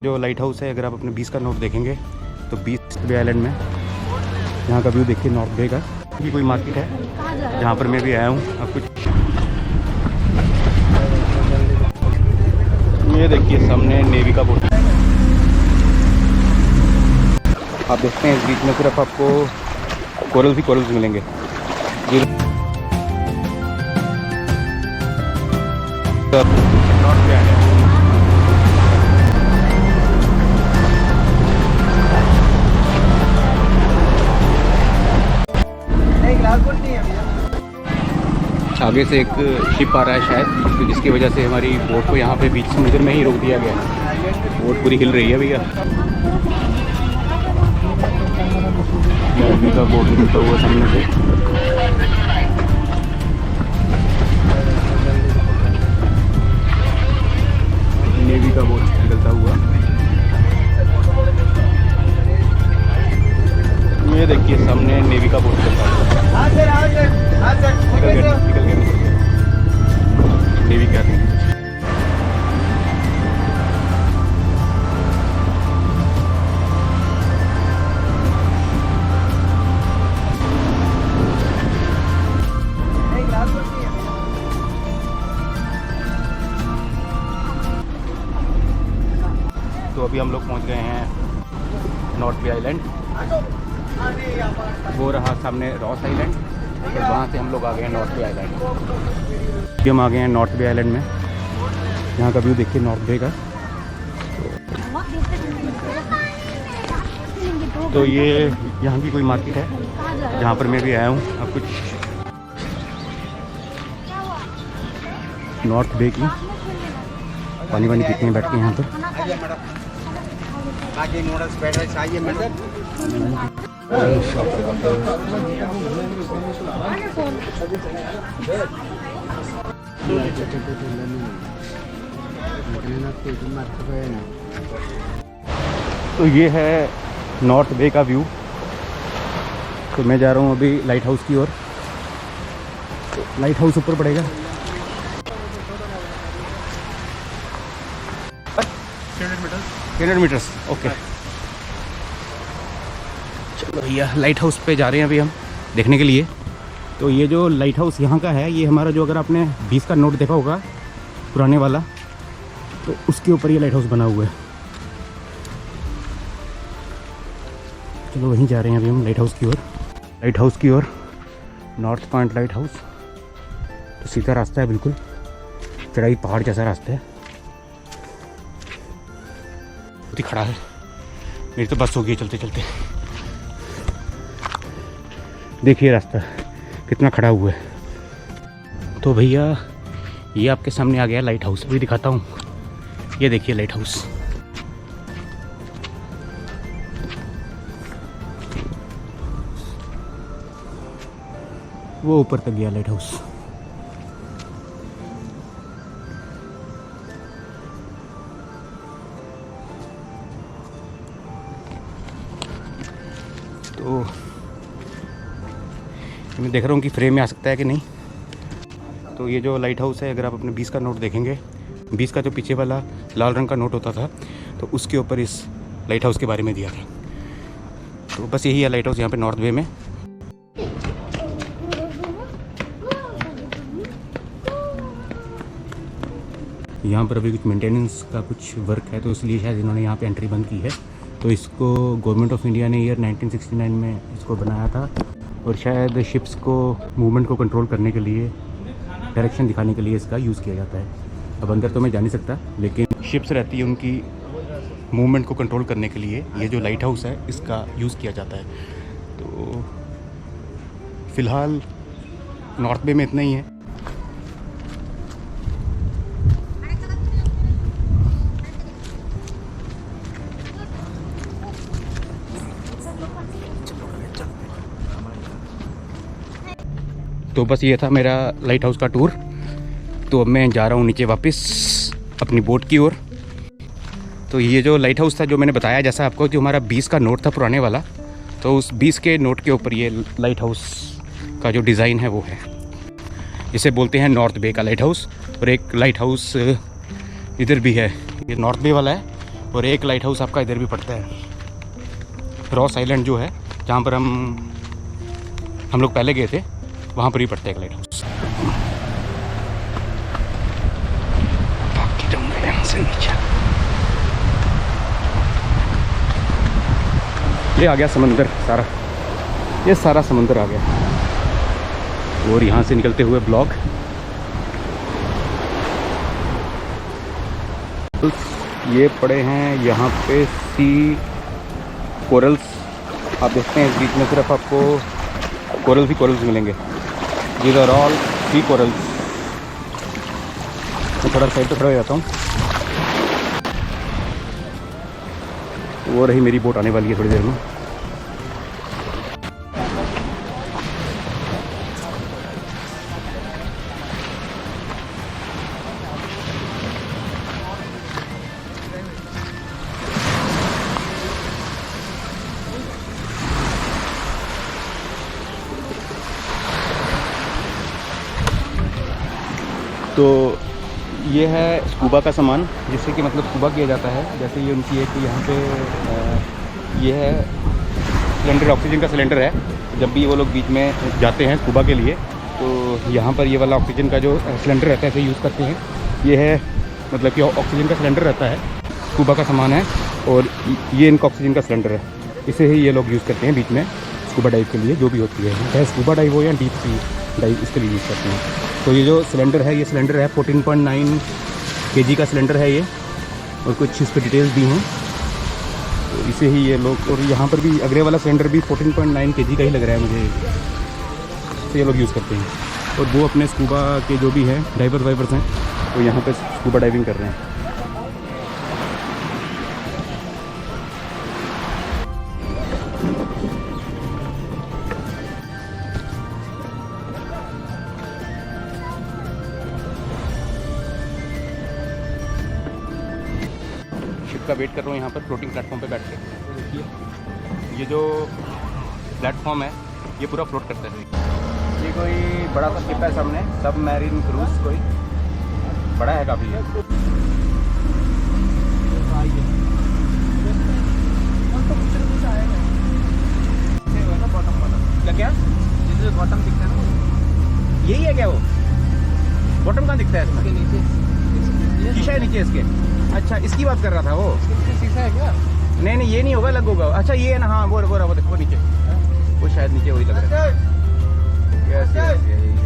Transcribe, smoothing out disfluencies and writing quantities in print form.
जो light house है, अगर आप अपने 20 का नोट देखेंगे तो 20 बे आइलैंड में यहाँ का व्यू देखिए नॉर्थ बे का। ये कोई मार्केट है जहाँ पर मैं भी आया हूँ। अब कुछ ये देखिए सामने नेवी का बोट। आप देखते हैं इस बीच में सिर्फ आपको कोरल्स ही कोरल्स मिलेंगे। ये नॉर्थ बे आइलैंड। आगे से एक शिप आ रहा है शायद, तो जिसकी वजह से हमारी बोट को यहाँ पे बीच समुद्र में ही रोक दिया गया है। बोट पूरी हिल रही है भैया। नेवी का बोट निकलता हुआ सामने से। नेवी का बोट निकलता हुआ। ये देखिए सामने नेवी का बोट निकलता हुआ। निकल गया नेवी का। तो अभी हम लोग पहुंच गए हैं नॉर्थ बे आइलैंड। वो रहा सामने रॉस आइलैंड, तो वहाँ से हम लोग आ गए हैं नॉर्थ बे आइलैंड। अभी हम आ गए हैं नॉर्थ बे आइलैंड में। यहाँ का व्यू देखिए नॉर्थ बे का। तो ये यहाँ की कोई मार्केट है जहाँ पर मैं भी आया हूँ। अब कुछ नॉर्थ बे की पानी वानी पीते हैं बैठ के यहाँ पर। तो ये है नॉर्थ बे का व्यू। तो मैं जा रहा हूँ अभी लाइट हाउस की ओर। तो लाइट हाउस ऊपर पड़ेगा 300 मीटर्स। ओके चलो भैया, लाइट हाउस पे जा रहे हैं अभी हम देखने के लिए। तो ये जो लाइट हाउस यहाँ का है, ये हमारा जो, अगर आपने 20 का नोट देखा होगा पुराने वाला, तो उसके ऊपर ये लाइट हाउस बना हुआ है। चलो वहीं जा रहे हैं अभी हम लाइट हाउस की ओर। लाइट हाउस की ओर नॉर्थ पॉइंट लाइट हाउस। तो सीधा रास्ता है, बिल्कुल चढ़ाई पहाड़ जैसा रास्ता है। बहुत ही खड़ा है, मेरी तो बस हो गई चलते चलते। देखिए रास्ता कितना खड़ा हुआ है। तो भैया ये आपके सामने आ गया लाइट हाउस। अभी दिखाता हूँ, ये देखिए लाइट हाउस। वो ऊपर तक गया लाइट हाउस। तो मैं देख रहा हूँ कि फ्रेम में आ सकता है कि नहीं। तो ये जो लाइट हाउस है, अगर आप अपने 20 का नोट देखेंगे, 20 का जो पीछे वाला लाल रंग का नोट होता था, तो उसके ऊपर इस लाइट हाउस के बारे में दिया था। तो बस यही है लाइट हाउस यहाँ पे नॉर्थ बे में। यहाँ पर अभी कुछ मेंटेनेंस का कुछ वर्क है, तो इसलिए शायद इन्होंने यहाँ पे एंट्री बंद की है। तो इसको गवर्नमेंट ऑफ इंडिया ने ईयर 1969 में इसको बनाया था, और शायद शिप्स को मूवमेंट को कंट्रोल करने के लिए, डायरेक्शन दिखाने के लिए इसका यूज़ किया जाता है। अब अंदर तो मैं जा नहीं सकता, लेकिन शिप्स रहती है, उनकी मूवमेंट को कंट्रोल करने के लिए ये जो लाइट हाउस है इसका यूज़ किया जाता है। तो फ़िलहाल नॉर्थ बे में इतना ही है। तो बस ये था मेरा लाइट हाउस का टूर। तो अब मैं जा रहा हूँ नीचे वापस अपनी बोट की ओर। तो ये जो लाइट हाउस था, जो मैंने बताया जैसा आपको, जो हमारा 20 का नोट था पुराने वाला, तो उस 20 के नोट के ऊपर ये लाइट हाउस का जो डिज़ाइन है वो है। इसे बोलते हैं नॉर्थ बे का लाइट हाउस। और एक लाइट हाउस इधर भी है, ये नॉर्थ बे वाला है, और एक लाइट हाउस आपका इधर भी पड़ता है, रॉस आइलैंड जो है, जहाँ पर हम लोग पहले गए थे, वहाँ पर ही पड़ता है एक लाइट हाउस। बाकी जाऊँगा यहाँ से नीचे। ये आ गया समंदर सारा, ये सारा समंदर आ गया। और यहाँ से निकलते हुए ब्लॉग, ये पड़े हैं यहाँ पे सी कोरल्स। आप देखते हैं इस बीच में सिर्फ आपको कोरल्स ही कोरल्स मिलेंगे। These are all sea corals. मैं थोड़ा साइड पे खड़ा हो जाता हूँ। वो रही मेरी बोट आने वाली है थोड़ी देर में। तो ये है स्कूबा का सामान, जिससे कि मतलब स्कूबा किया जाता है। जैसे ये उनकी एक यहाँ पे ये है सिलेंडर, ऑक्सीजन का सिलेंडर है। जब भी वो लोग बीच में जाते हैं स्कूबा के लिए, तो यहाँ पर ये वाला ऑक्सीजन का जो सिलेंडर रहता है इसे यूज़ करते हैं। ये है मतलब कि ऑक्सीजन का सिलेंडर रहता है, स्कूबा का सामान है, और ये इनका ऑक्सीजन का सिलेंडर है। इसे ही ये लोग यूज़ करते हैं बीच में स्कूबा डाइव के लिए, जो भी होती है, चाहे स्कूबा डाइव हो या डीप सी डाइव, इसके लिए यूज़ करते हैं। तो ये जो सिलेंडर है, ये सिलेंडर है 14.9 kg का सिलेंडर है ये, और कुछ इस पर डिटेल्स दी हैं। तो इसे ही ये लोग, और यहाँ पर भी अगले वाला सिलेंडर भी 14.9 kg का ही लग रहा है मुझे, तो ये लोग यूज़ करते हैं। और वो अपने स्कूबा के जो भी हैं डाइवर्स हैं, वो यहाँ पर स्कूबा डाइविंग कर रहे हैं। का वेट कर रहा हूँ यहाँ पर फ्लोटिंग प्लेटफॉर्म पे बैठ के। तो देखिए ये जो प्लेटफॉर्म है ये पूरा फ्लोट करता है। ये कोई बड़ा सा शिप है सामने, सब मैरीन क्रूज, कोई बड़ा है काफ़ी। क्या जिससे बॉटम दिखता है ना, यही है क्या वो? बॉटम कहाँ दिखता है इसमें? नीचे शीशा है नीचे इसके। अच्छा, इसकी बात कर रहा था वो। शीशा है क्या? नहीं नहीं, ये नहीं होगा, अलग होगा। अच्छा ये है ना, हाँ वो देखो नीचे, वो शायद नीचे वही लग रहा है। Yes yes